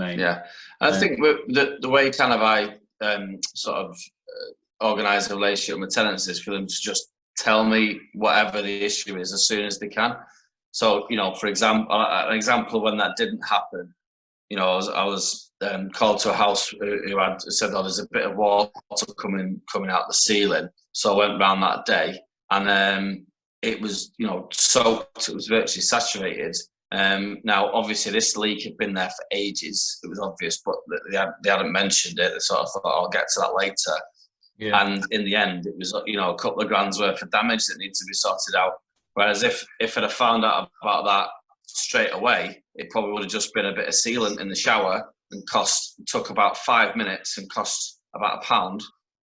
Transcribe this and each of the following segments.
name. Yeah, I think the way kind of I sort of organise a relationship with tenants is for them to just tell me whatever the issue is as soon as they can. So, for example, an example when that didn't happen, I was called to a house who had said, "Oh, there's a bit of water coming out the ceiling." So I went round that day, and it was, soaked. It was virtually saturated. Now, obviously, this leak had been there for ages. It was obvious, but they hadn't mentioned it. They sort of thought, "I'll get to that later." Yeah. And in the end, it was, a couple of grand's worth of damage that needed to be sorted out. Whereas if I'd have found out about that straight away, it probably would have just been a bit of sealant in the shower and took about 5 minutes and cost about £1,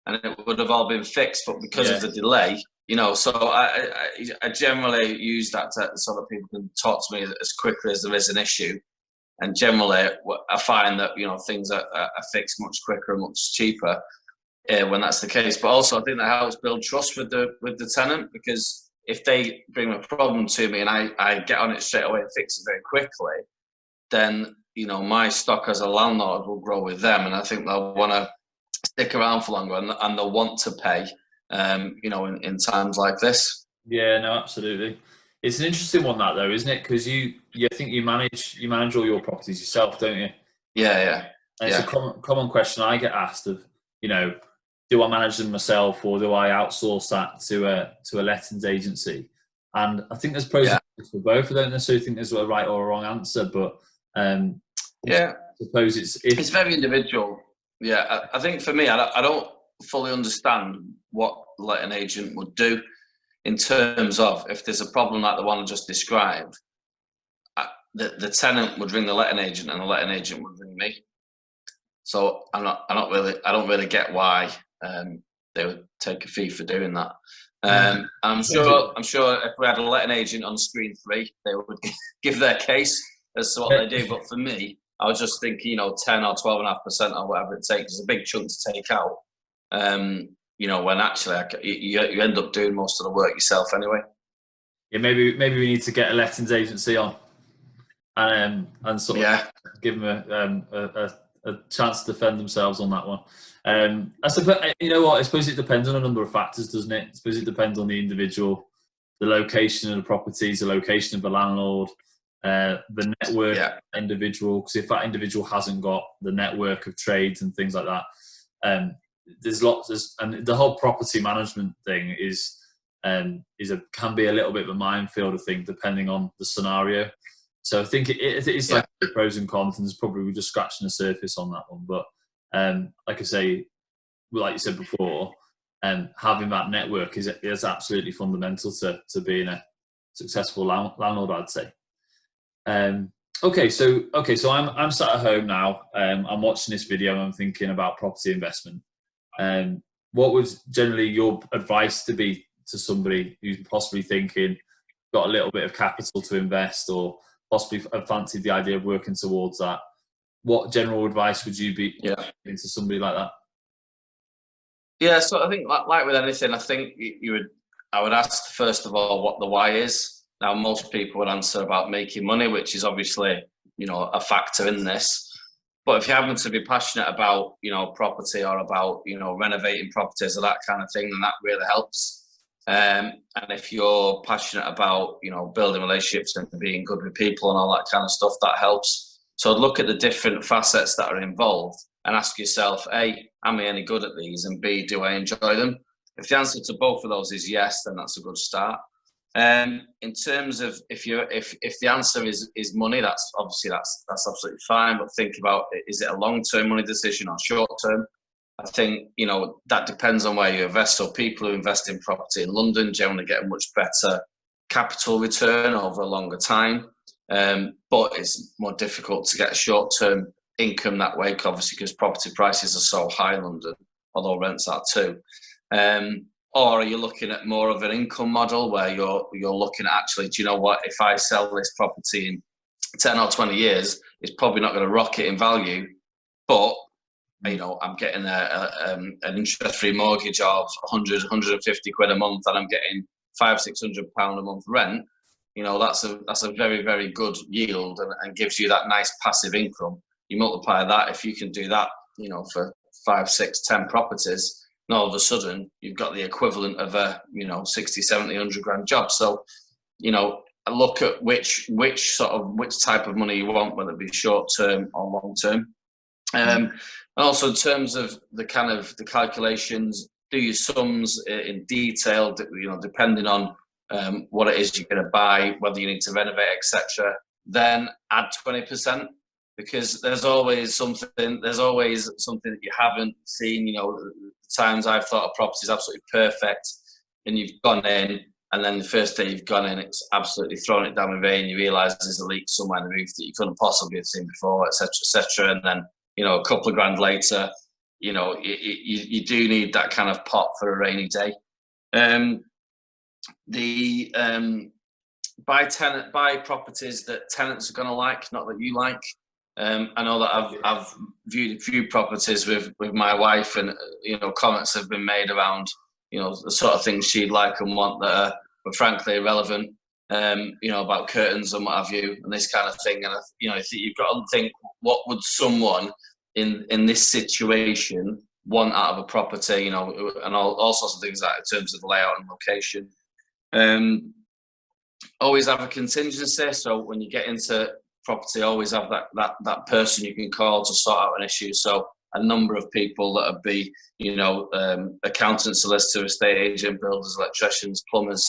and it would have all been fixed. But because of the delay, so I generally use that so that people can talk to me as quickly as there is an issue. And generally, I find that things are fixed much quicker and much cheaper when that's the case. But also, I think that helps build trust with the tenant, because if they bring a problem to me and I get on it straight away and fix it very quickly, then my stock as a landlord will grow with them, and I think they'll want to stick around for longer, and they'll want to pay, in times like this. Yeah, no, absolutely. It's an interesting one, that though, isn't it? Because I think you manage all your properties yourself, don't you? Yeah. And it's a common question I get asked of, do I manage them myself, or do I outsource that to a lettings agency? And I think there's pros and cons for both. I don't necessarily think there's a right or a wrong answer, but I suppose it's very individual. Yeah, I think for me, I don't fully understand what the letting agent would do in terms of, if there's a problem like the one I just described, the tenant would ring the letting agent and the letting agent would ring me. So I don't really get why they would take a fee for doing that. I'm sure if we had a letting agent on screen 3, they would give their case as to what they do. But for me, I was just thinking, 10 or 12.5% or whatever it takes is a big chunk to take out. When actually you end up doing most of the work yourself anyway. Yeah, maybe we need to get a lettings agency on, and sort of give them a chance to defend themselves on that one. I suppose, I suppose it depends on a number of factors, doesn't it? I suppose it depends on the individual, the location of the properties, the location of the landlord, the network individual. Because if that individual hasn't got the network of trades and things like that, and the whole property management thing can be a little bit of a minefield, I think, depending on the scenario. So I think it's like the pros and cons, and probably we're just scratching the surface on that one. But like I say, like you said before, having that network is absolutely fundamental to being a successful landlord, I'd say. Okay, so I'm sat at home now. I'm watching this video and I'm thinking about property investment. What would generally your advice to be to somebody who's possibly thinking, got a little bit of capital to invest, or possibly fancied the idea of working towards that? What general advice would you be giving to somebody like that? Yeah, so I think like with anything, I think I would ask first of all what the why is. Now, most people would answer about making money, which is obviously, a factor in this. But if you happen to be passionate about, property, or about, renovating properties or that kind of thing, then that really helps. And if you're passionate about, building relationships and being good with people and all that kind of stuff, that helps. So look at the different facets that are involved and ask yourself, A, am I any good at these? And B, do I enjoy them? If the answer to both of those is yes, then that's a good start. In terms of if the answer is money, that's absolutely fine. But think about, is it a long-term money decision or short-term? I think, that depends on where you invest. So people who invest in property in London generally get a much better capital return over a longer time. But it's more difficult to get a short-term income that way, obviously, because property prices are so high in London, although rents are too. Or are you looking at more of an income model where you're looking at, actually, do you know what, if I sell this property in 10 or 20 years, it's probably not going to rocket in value, but I'm getting an interest-free mortgage of 100, 150 quid a month, and I'm getting £500-600 a month rent. That's a very, very good yield, and gives you that nice passive income. you multiply that. If you can do that, you know, for 5, 6, 10 properties, and all of a sudden you've got the equivalent of a, you know, 60, 70, 100 grand job. So, you know, look at which type of money you want, whether it be short term or long term. And also in terms of the kind of the calculations, do your sums in detail, you know, depending on what it is you're going to buy, whether you need to renovate, etc. Then add 20%, because there's always something that you haven't seen. You know, the times I've thought a property is absolutely perfect, and you've gone in, and then the first day you've gone in, it's absolutely thrown it down the drain. You realise there's a leak somewhere in the roof that you couldn't possibly have seen before, etc., etc. And then, you know, a couple of grand later, you know, you do need that kind of pot for a rainy day. Buy properties that tenants are going to like, not that you like. I know that I've viewed a few properties with my wife, and you know, comments have been made around, you know, the sort of things she'd like and want that are frankly irrelevant. You know, about curtains and what have you, and this kind of thing. And you know, you've got to think, what would someone in this situation want out of a property? You know, and all sorts of things like in terms of the layout and location. Always have a contingency. So when you get into property, always have that person you can call to sort out an issue. So a number of people that would be, you know, accountants, solicitor, estate agent, builders, electricians, plumbers,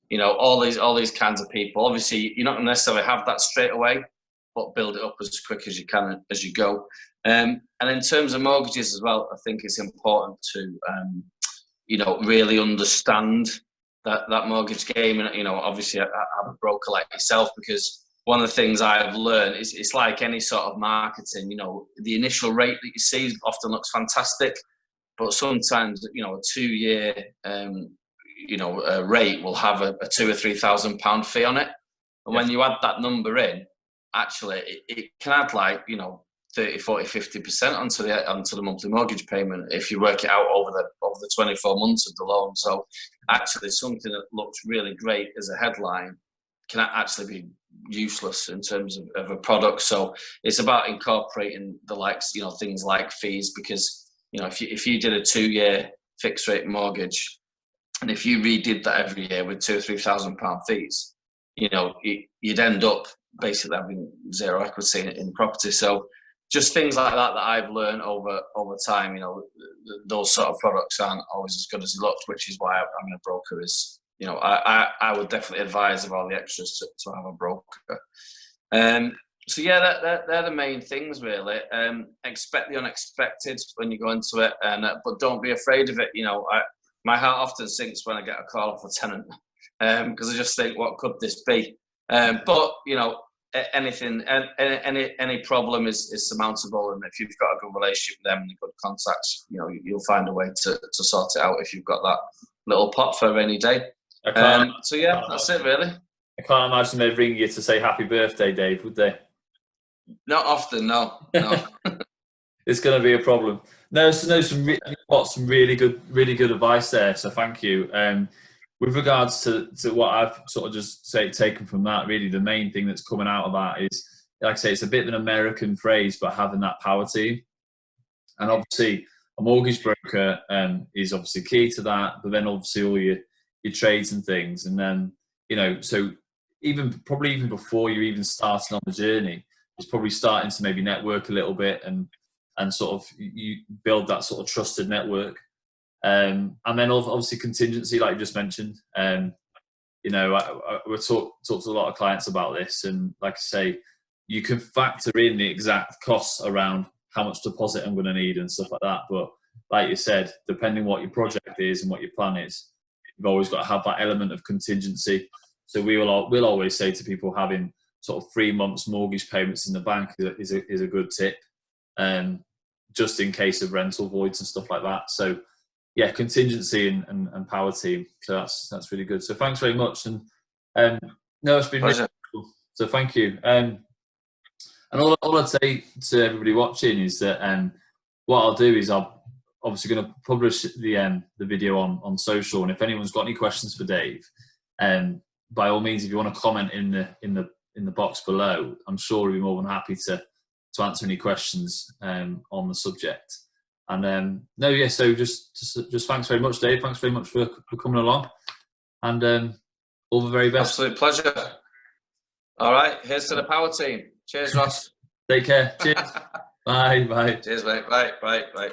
you know, all these kinds of people. Obviously, you're not going to necessarily have that straight away, but build it up as quick as you can as you go. And in terms of mortgages as well, I think it's important to, you know, really understand that mortgage game. And, you know, obviously I'm a broker like yourself, because one of the things I've learned is it's like any sort of marketing. You know, the initial rate that you see often looks fantastic, but sometimes, you know, a 2-year, you know, rate will have a £2,000 or £3,000 fee on it. And when you add that number in, actually it can add, like, you know, 30, 40, 50% onto the monthly mortgage payment if you work it out over the 24 months of the loan. So actually something that looks really great as a headline can actually be useless in terms of a product. So it's about incorporating the likes, you know, things like fees, because, you know, if you did a 2-year fixed rate mortgage, and if you redid that every year with £2,000 or £3,000 fees, you know, you'd end up basically having zero equity in property. So just things like that I've learned over time. You know, those sort of products aren't always as good as it looks, which is why I'm a broker. Is, you know, I would definitely advise of all the extras to have a broker. So yeah, they're the main things really. Expect the unexpected when you go into it, but don't be afraid of it. You know, my heart often sinks when I get a call off a tenant, because I just think, what could this be? But you know, anything, any problem is surmountable, and if you've got a good relationship with them and good contacts, you know, you'll find a way to sort it out if you've got that little pot for a rainy day. So yeah, that's it really. I can't imagine they'd ring you to say happy birthday, Dave, would they? Not often, no. It's going to be a problem. No, some really good advice there. So thank you. With regards to what I've sort of just taken from that, really the main thing that's coming out of that is, like I say, it's a bit of an American phrase, but having that power team. And obviously a mortgage broker is obviously key to that, but then obviously all your trades and things. And then, you know, so probably even before you're even starting on the journey, it's probably starting to maybe network a little bit and sort of you build that sort of trusted network. And then obviously contingency, like you just mentioned. You know, we talk to a lot of clients about this, and like I say, you can factor in the exact costs around how much deposit I'm going to need and stuff like that. But like you said, depending what your project is and what your plan is, you've always got to have that element of contingency. So we'll always say to people, having sort of 3 months mortgage payments in the bank is a good tip, just in case of rental voids and stuff like that. So yeah, contingency and power team. So that's really good. So thanks very much. And no, it's been really cool. So thank you. And all I'd say to everybody watching is that what I'll do is I'm obviously going to publish the video on social. And if anyone's got any questions for Dave, by all means, if you want to comment in the box below, I'm sure he'll be more than happy to to answer any questions on the subject. And no, yeah. So just thanks very much, Dave. Thanks very much for coming along, and all the very best. Absolute pleasure. All right, here's to the power team. Cheers, Ross. Take care. Cheers. Bye. Cheers, mate. Bye.